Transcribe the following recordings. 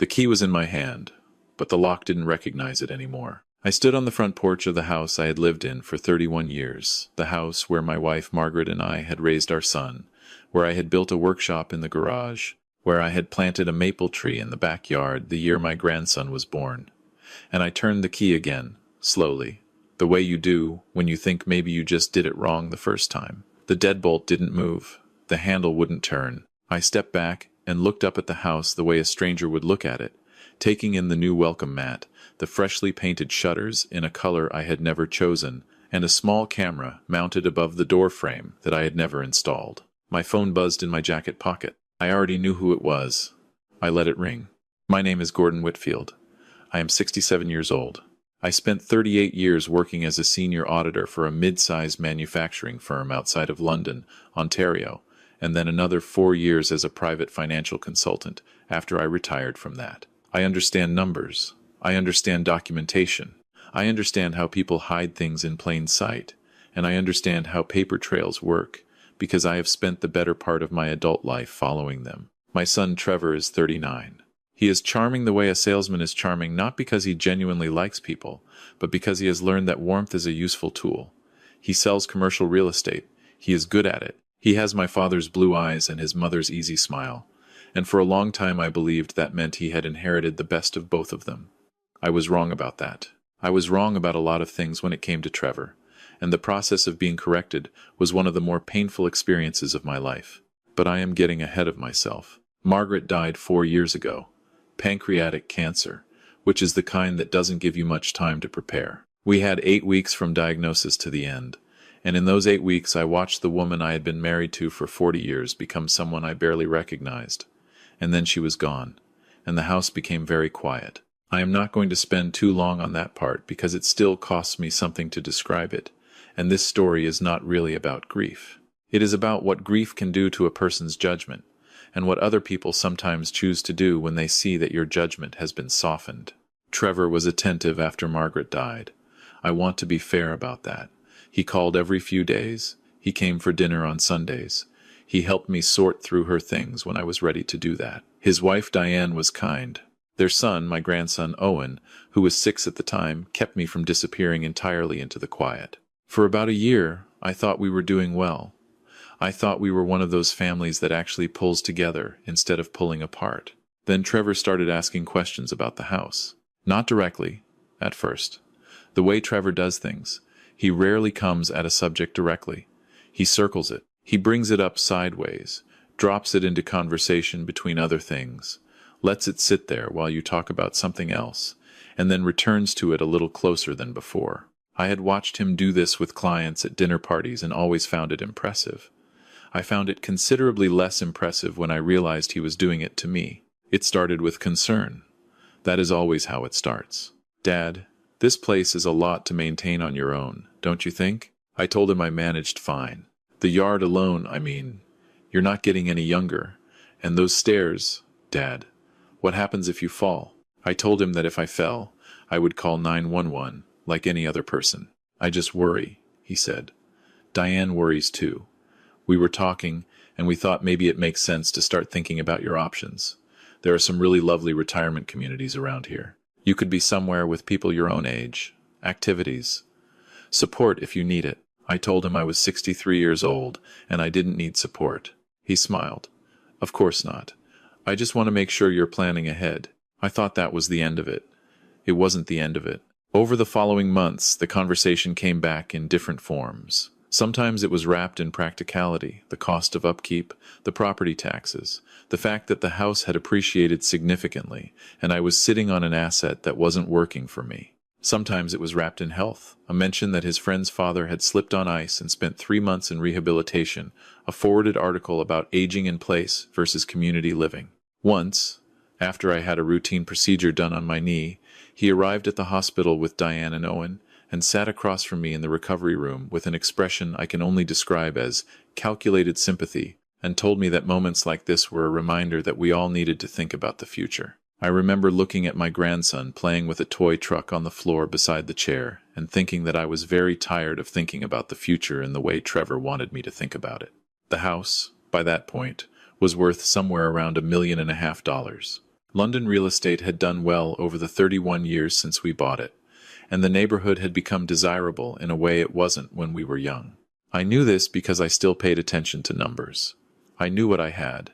The key was in my hand, but the lock didn't recognize it anymore. I stood on the front porch of the house I had lived in for 31 years, the house where my wife Margaret and I had raised our son, where I had built a workshop in the garage, where I had planted a maple tree in the backyard the year my grandson was born. And I turned the key again, slowly, the way you do when you think maybe you just did it wrong the first time. The deadbolt didn't move. The handle wouldn't turn. I stepped back and looked up at the house the way a stranger would look at it, taking in the new welcome mat, the freshly painted shutters in a color I had never chosen, and a small camera mounted above the door frame that I had never installed. My phone buzzed in my jacket pocket. I already knew who it was. I let it ring. My name is Gordon Whitfield. I am 67 years old. I spent 38 years working as a senior auditor for a mid-sized manufacturing firm outside of London, Ontario, and then another 4 years as a private financial consultant after I retired from that. I understand numbers. I understand documentation. I understand how people hide things in plain sight. And I understand how paper trails work, because I have spent the better part of my adult life following them. My son Trevor is 39. He is charming the way a salesman is charming, not because he genuinely likes people, but because he has learned that warmth is a useful tool. He sells commercial real estate. He is good at it. He has my father's blue eyes and his mother's easy smile. And for a long time I believed that meant he had inherited the best of both of them. I was wrong about that. I was wrong about a lot of things when it came to Trevor, and the process of being corrected was one of the more painful experiences of my life. But I am getting ahead of myself. Margaret died 4 years ago. Pancreatic cancer, which is the kind that doesn't give you much time to prepare. We had 8 weeks from diagnosis to the end, and in those 8 weeks I watched the woman I had been married to for 40 years become someone I barely recognized. And then she was gone, and the house became very quiet. I am not going to spend too long on that part because it still costs me something to describe it, and this story is not really about grief. It is about what grief can do to a person's judgment, and what other people sometimes choose to do when they see that your judgment has been softened. Trevor was attentive after Margaret died. I want to be fair about that. He called every few days. He came for dinner on Sundays. He helped me sort through her things when I was ready to do that. His wife Diane was kind. Their son, my grandson Owen, who was 6 at the time, kept me from disappearing entirely into the quiet. For about a year, I thought we were doing well. I thought we were one of those families that actually pulls together instead of pulling apart. Then Trevor started asking questions about the house. Not directly, at first. The way Trevor does things, he rarely comes at a subject directly. He circles it. He brings it up sideways, drops it into conversation between other things, lets it sit there while you talk about something else, and then returns to it a little closer than before. I had watched him do this with clients at dinner parties and always found it impressive. I found it considerably less impressive when I realized he was doing it to me. It started with concern. That is always how it starts. "Dad, this place is a lot to maintain on your own, don't you think?" I told him I managed fine. "The yard alone, I mean. You're not getting any younger. And those stairs, Dad. What happens if you fall?" I told him that if I fell, I would call 911, like any other person. "I just worry," he said. "Diane worries too. We were talking, and we thought maybe it makes sense to start thinking about your options. There are some really lovely retirement communities around here. You could be somewhere with people your own age, activities, support if you need it." I told him I was 63 years old, and I didn't need support. He smiled. "Of course not. I just want to make sure you're planning ahead." I thought that was the end of it. It wasn't the end of it. Over the following months, the conversation came back in different forms. Sometimes it was wrapped in practicality, the cost of upkeep, the property taxes, the fact that the house had appreciated significantly, and I was sitting on an asset that wasn't working for me. Sometimes it was wrapped in health, a mention that his friend's father had slipped on ice and spent 3 months in rehabilitation, a forwarded article about aging in place versus community living. Once, after I had a routine procedure done on my knee, he arrived at the hospital with Diane and Owen and sat across from me in the recovery room with an expression I can only describe as calculated sympathy, and told me that moments like this were a reminder that we all needed to think about the future. I remember looking at my grandson playing with a toy truck on the floor beside the chair and thinking that I was very tired of thinking about the future in the way Trevor wanted me to think about it. The house, by that point, was worth somewhere around $1.5 million. London real estate had done well over the 31 years since we bought it, and the neighborhood had become desirable in a way it wasn't when we were young. I knew this because I still paid attention to numbers. I knew what I had,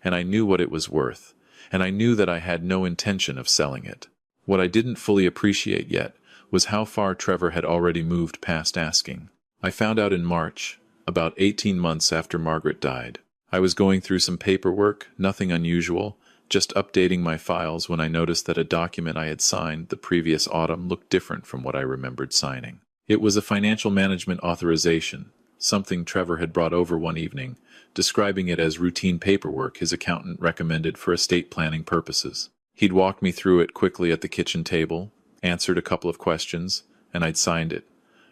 and I knew what it was worth, and I knew that I had no intention of selling it. What I didn't fully appreciate yet was how far Trevor had already moved past asking. I found out in March, about 18 months after Margaret died. I was going through some paperwork, nothing unusual, just updating my files when I noticed that a document I had signed the previous autumn looked different from what I remembered signing. It was a financial management authorization, something Trevor had brought over one evening, describing it as routine paperwork his accountant recommended for estate planning purposes. He'd walked me through it quickly at the kitchen table, answered a couple of questions, and I'd signed it.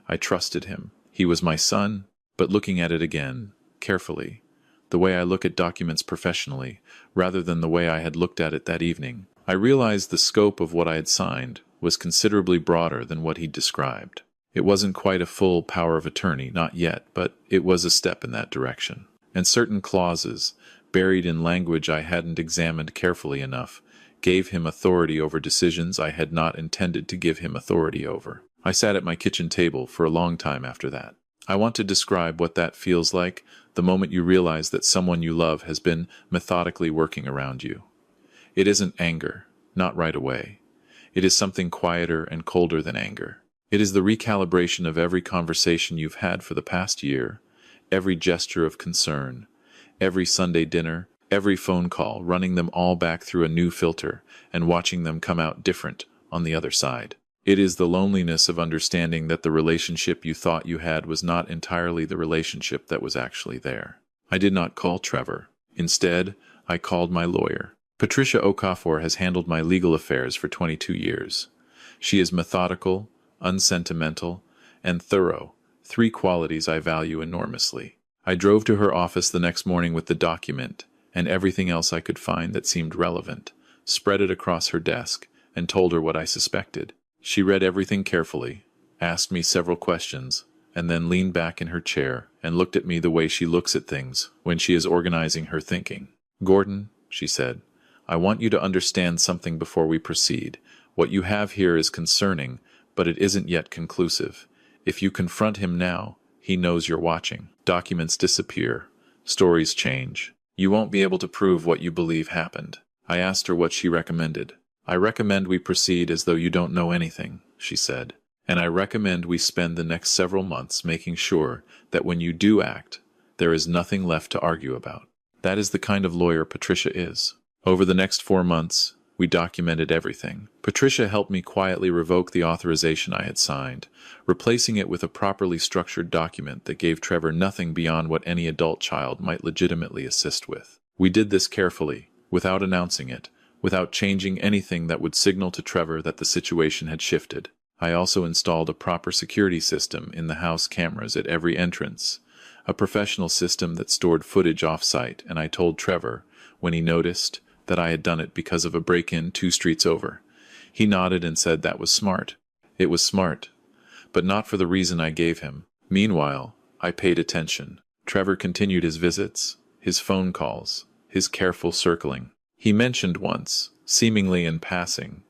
I trusted him. He was my son, but looking at it again, carefully, the way I look at documents professionally, rather than the way I had looked at it that evening, I realized the scope of what I had signed was considerably broader than what he'd described. It wasn't quite a full power of attorney, not yet, but it was a step in that direction. And certain clauses, buried in language I hadn't examined carefully enough, gave him authority over decisions I had not intended to give him authority over. I sat at my kitchen table for a long time after that. I want to describe what that feels like the moment you realize that someone you love has been methodically working around you. It isn't anger, not right away. It is something quieter and colder than anger. It is the recalibration of every conversation you've had for the past year, every gesture of concern, every Sunday dinner, every phone call, running them all back through a new filter and watching them come out different on the other side. It is the loneliness of understanding that the relationship you thought you had was not entirely the relationship that was actually there. I did not call Trevor. Instead, I called my lawyer. Patricia Okafor has handled my legal affairs for 22 years. She is methodical, unsentimental, and thorough, three qualities I value enormously. I drove to her office the next morning with the document and everything else I could find that seemed relevant, spread it across her desk, and told her what I suspected. She read everything carefully, asked me several questions, and then leaned back in her chair and looked at me the way she looks at things when she is organizing her thinking. "Gordon," she said, "I want you to understand something before we proceed. What you have here is concerning, but it isn't yet conclusive. If you confront him now, he knows you're watching. Documents disappear. Stories change. You won't be able to prove what you believe happened." I asked her what she recommended. "I recommend we proceed as though you don't know anything," she said. "And I recommend we spend the next several months making sure that when you do act, there is nothing left to argue about." That is the kind of lawyer Patricia is. Over the next 4 months, we documented everything. Patricia helped me quietly revoke the authorization I had signed, replacing it with a properly structured document that gave Trevor nothing beyond what any adult child might legitimately assist with. We did this carefully, without announcing it, without changing anything that would signal to Trevor that the situation had shifted. I also installed a proper security system in the house, cameras at every entrance, a professional system that stored footage off-site, and I told Trevor, when he noticed, that I had done it because of a break-in 2 streets over. He nodded and said that was smart. It was smart, but not for the reason I gave him. Meanwhile, I paid attention. Trevor continued his visits, his phone calls, his careful circling. He mentioned once, seemingly in passing,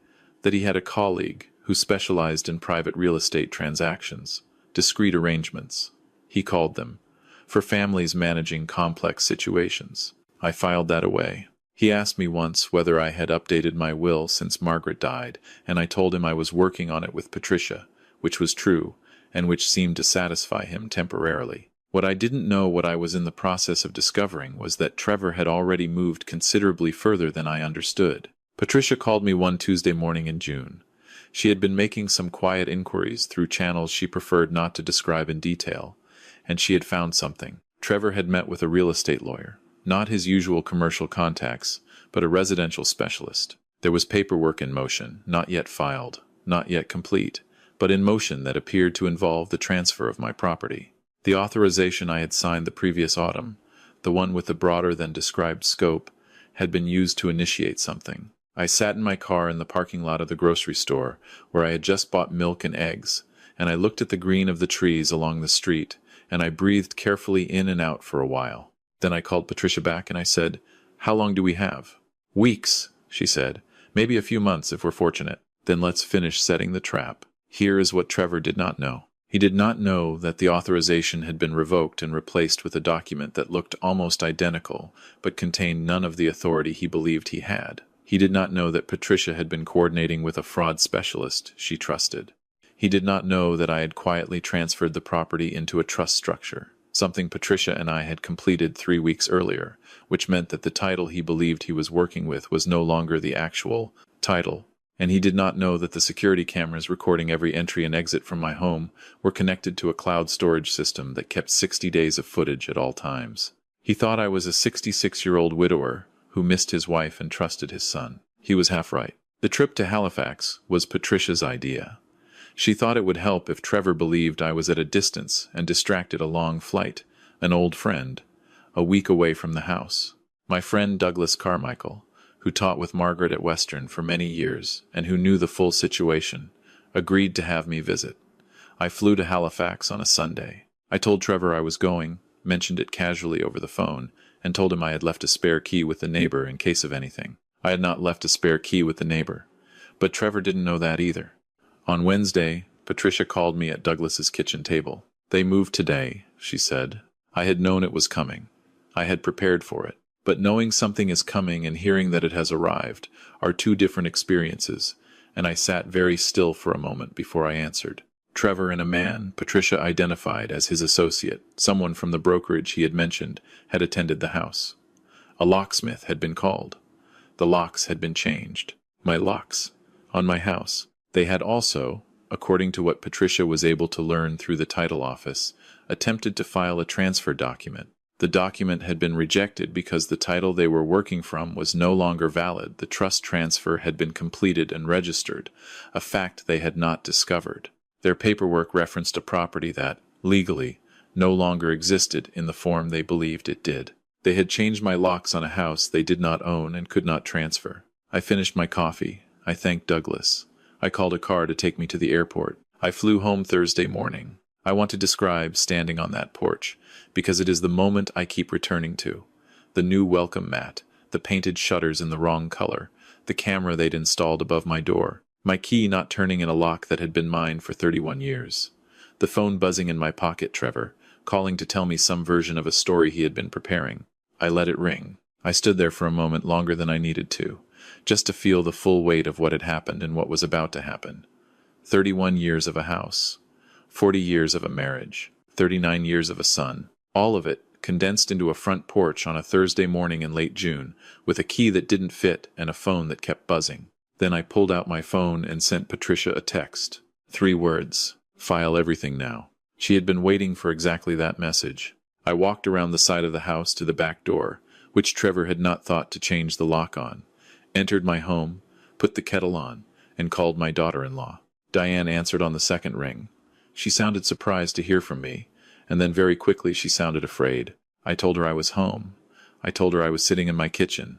that he had a colleague who specialized in private real estate transactions, discrete arrangements, he called them, for families managing complex situations. I filed that away. He asked me once whether I had updated my will since Margaret died, and I told him I was working on it with Patricia, which was true, and which seemed to satisfy him temporarily. What I didn't know, what I was in the process of discovering, was that Trevor had already moved considerably further than I understood. Patricia called me one Tuesday morning in June. She had been making some quiet inquiries through channels she preferred not to describe in detail, and she had found something. Trevor had met with a real estate lawyer, not his usual commercial contacts, but a residential specialist. There was paperwork in motion, not yet filed, not yet complete, but in motion that appeared to involve the transfer of my property. The authorization I had signed the previous autumn, the one with the broader than described scope, had been used to initiate something. I sat in my car in the parking lot of the grocery store, where I had just bought milk and eggs, and I looked at the green of the trees along the street, and I breathed carefully in and out for a while. Then I called Patricia back and I said, "How long do we have?" "Weeks," she said. Maybe a few months if we're fortunate. Then let's finish setting the trap. Here is what Trevor did not know. He did not know that the authorization had been revoked and replaced with a document that looked almost identical, but contained none of the authority he believed he had. He did not know that Patricia had been coordinating with a fraud specialist she trusted. He did not know that I had quietly transferred the property into a trust structure, something Patricia and I had completed 3 weeks earlier, which meant that the title he believed he was working with was no longer the actual title. And he did not know that the security cameras recording every entry and exit from my home were connected to a cloud storage system that kept 60 days of footage at all times. He thought I was a 66-year-old widower who missed his wife and trusted his son. He was half right. The trip to Halifax was Patricia's idea. She thought it would help if Trevor believed I was at a distance and distracted a long flight, an old friend, a week away from the house. My friend Douglas Carmichael, who taught with Margaret at Western for many years and who knew the full situation, agreed to have me visit. I flew to Halifax on a Sunday. I told Trevor I was going, mentioned it casually over the phone, and told him I had left a spare key with the neighbor in case of anything. I had not left a spare key with the neighbor, but Trevor didn't know that either. On Wednesday, Patricia called me at Douglas's kitchen table. "They moved today," she said. I had known it was coming. I had prepared for it. But knowing something is coming and hearing that it has arrived are two different experiences, and I sat very still for a moment before I answered. Trevor and a man Patricia identified as his associate, someone from the brokerage he had mentioned, had attended the house. A locksmith had been called. The locks had been changed. My locks. On my house. They had also, according to what Patricia was able to learn through the title office, attempted to file a transfer document. The document had been rejected because the title they were working from was no longer valid. The trust transfer had been completed and registered, a fact they had not discovered. Their paperwork referenced a property that, legally, no longer existed in the form they believed it did. They had changed my locks on a house they did not own and could not transfer. I finished my coffee. I thanked Douglas. I called a car to take me to the airport. I flew home Thursday morning. I want to describe standing on that porch, because it is the moment I keep returning to. The new welcome mat, the painted shutters in the wrong color, the camera they'd installed above my door, my key not turning in a lock that had been mine for 31 years. The phone buzzing in my pocket, Trevor, calling to tell me some version of a story he had been preparing. I let it ring. I stood there for a moment longer than I needed to, just to feel the full weight of what had happened and what was about to happen. 31 years of a house. 40 years of a marriage, 39 years of a son, all of it condensed into a front porch on a Thursday morning in late June, with a key that didn't fit and a phone that kept buzzing. Then I pulled out my phone and sent Patricia a text. 3 words, "File everything now." She had been waiting for exactly that message. I walked around the side of the house to the back door, which Trevor had not thought to change the lock on, entered my home, put the kettle on, and called my daughter-in-law. Diane answered on the second ring. She sounded surprised to hear from me, and then very quickly she sounded afraid. I told her I was home. I told her I was sitting in my kitchen.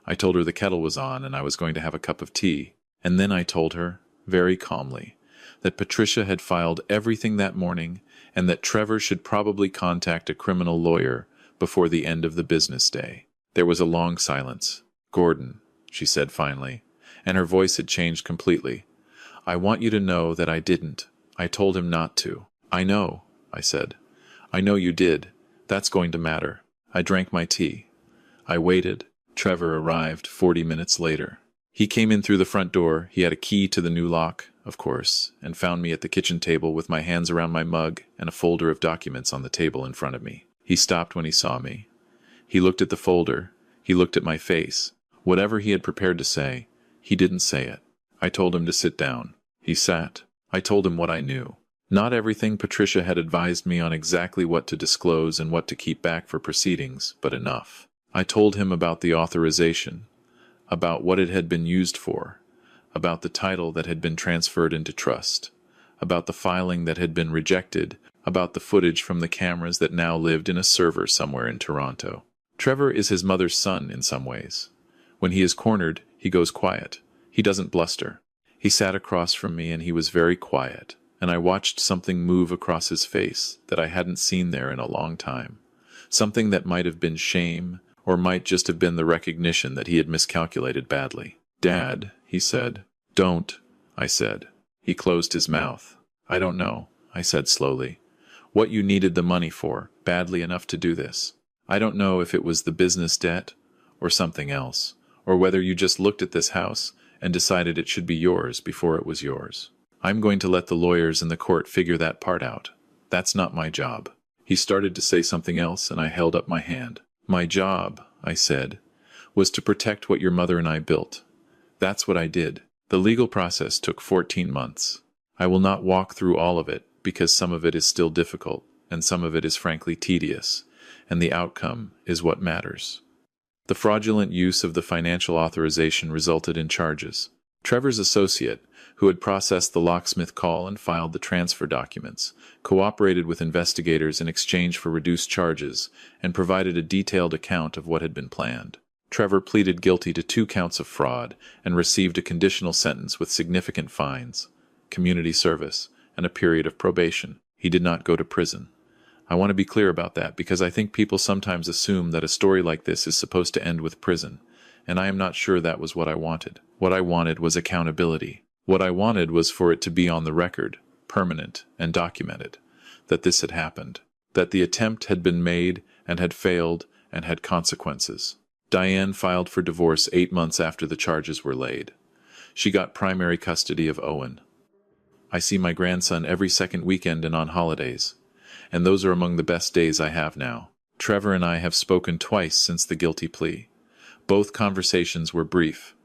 I told her the kettle was on and I was going to have a cup of tea. And then I told her, very calmly, that Patricia had filed everything that morning and that Trevor should probably contact a criminal lawyer before the end of the business day. There was a long silence. "Gordon," she said finally, and her voice had changed completely. "I want you to know that I didn't. I told him not to." "I know," I said. "I know you did. That's going to matter." I drank my tea. I waited. Trevor arrived 40 minutes later. He came in through the front door. He had a key to the new lock, of course, and found me at the kitchen table with my hands around my mug and a folder of documents on the table in front of me. He stopped when he saw me. He looked at the folder. He looked at my face. Whatever he had prepared to say, he didn't say it. I told him to sit down. He sat. I told him what I knew. Not everything Patricia had advised me on exactly what to disclose and what to keep back for proceedings, but enough. I told him about the authorization, about what it had been used for, about the title that had been transferred into trust, about the filing that had been rejected, about the footage from the cameras that now lived in a server somewhere in Toronto. Trevor is his mother's son in some ways. When he is cornered, he goes quiet. He doesn't bluster. He sat across from me and he was very quiet, and I watched something move across his face that I hadn't seen there in a long time. Something that might have been shame, or might just have been the recognition that he had miscalculated badly. "Dad," he said. Don't, I said. He closed his mouth. I don't know, I said slowly. What you needed the money for, badly enough to do this. I don't know if it was the business debt, or something else, or whether you just looked at this house and decided it should be yours before it was yours. I'm going to let the lawyers in the court figure that part out. That's not my job. He started to say something else, and I held up my hand. My job, I said, was to protect what your mother and I built. That's what I did. The legal process took 14 months. I will not walk through all of it, because some of it is still difficult, and some of it is frankly tedious, and the outcome is what matters. The fraudulent use of the financial authorization resulted in charges. Trevor's associate, who had processed the locksmith call and filed the transfer documents, cooperated with investigators in exchange for reduced charges and provided a detailed account of what had been planned. Trevor pleaded guilty to 2 counts of fraud and received a conditional sentence with significant fines, community service, and a period of probation. He did not go to prison. I want to be clear about that because I think people sometimes assume that a story like this is supposed to end with prison, and I am not sure that was what I wanted. What I wanted was accountability. What I wanted was for it to be on the record, permanent and documented, that this had happened, that the attempt had been made and had failed and had consequences. Diane filed for divorce 8 months after the charges were laid. She got primary custody of Owen. I see my grandson every second weekend and on holidays, and those are among the best days I have now. Trevor and I have spoken twice since the guilty plea. Both conversations were brief.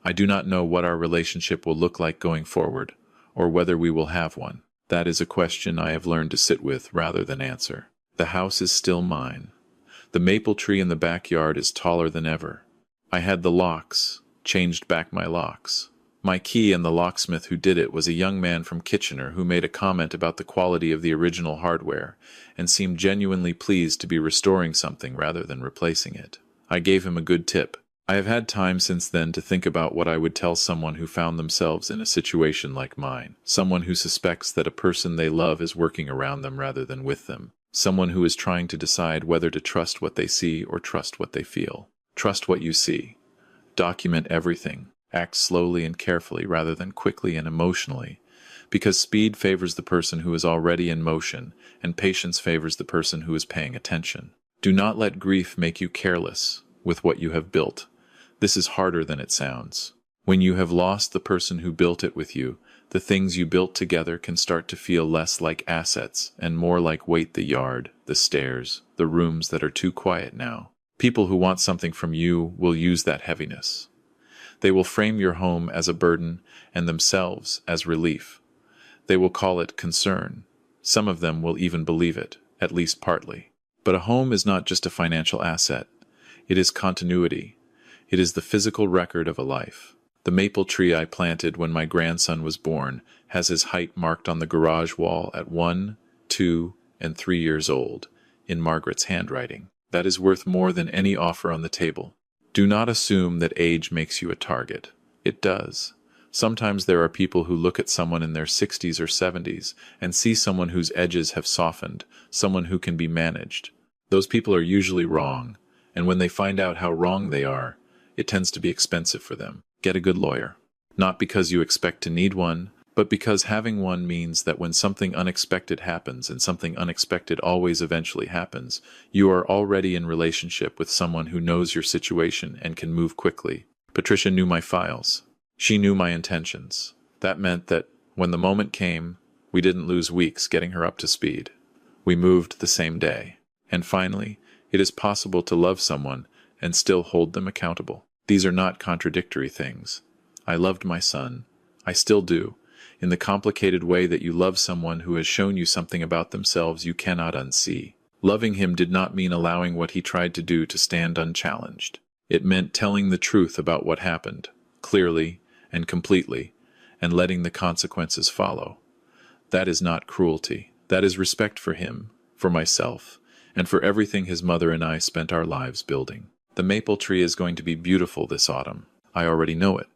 I do not know what our relationship will look like going forward, or whether we will have one. That is a question I have learned to sit with rather than answer. The house is still mine. The maple tree in the backyard is taller than ever. I had the locks, changed back my locks. My key and the locksmith who did it was a young man from Kitchener who made a comment about the quality of the original hardware and seemed genuinely pleased to be restoring something rather than replacing it. I gave him a good tip. I have had time since then to think about what I would tell someone who found themselves in a situation like mine, someone who suspects that a person they love is working around them rather than with them, someone who is trying to decide whether to trust what they see or trust what they feel. Trust what you see. Document everything. Act slowly and carefully rather than quickly and emotionally, because speed favors the person who is already in motion and patience favors the person who is paying attention. Do not let grief make you careless with what you have built. This is harder than it sounds. When you have lost the person who built it with you, the things you built together can start to feel less like assets and more like wait the yard, the stairs, the rooms that are too quiet now. People who want something from you will use that heaviness. They will frame your home as a burden and themselves as relief. They will call it concern. Some of them will even believe it, at least partly. But a home is not just a financial asset. It is continuity. It is the physical record of a life. The maple tree I planted when my grandson was born has his height marked on the garage wall at 1, 2, and 3 years old, in Margaret's handwriting. That is worth more than any offer on the table. Do not assume that age makes you a target. It does. Sometimes there are people who look at someone in their 60s or 70s and see someone whose edges have softened, someone who can be managed. Those people are usually wrong, and when they find out how wrong they are, it tends to be expensive for them. Get a good lawyer. Not because you expect to need one, but because having one means that when something unexpected happens, and something unexpected always eventually happens, you are already in relationship with someone who knows your situation and can move quickly. Patricia knew my files. She knew my intentions. That meant that when the moment came, we didn't lose weeks getting her up to speed. We moved the same day. And finally, it is possible to love someone and still hold them accountable. These are not contradictory things. I loved my son. I still do, in the complicated way that you love someone who has shown you something about themselves you cannot unsee. Loving him did not mean allowing what he tried to do to stand unchallenged. It meant telling the truth about what happened, clearly and completely, and letting the consequences follow. That is not cruelty. That is respect for him, for myself, and for everything his mother and I spent our lives building. The maple tree is going to be beautiful this autumn. I already know it.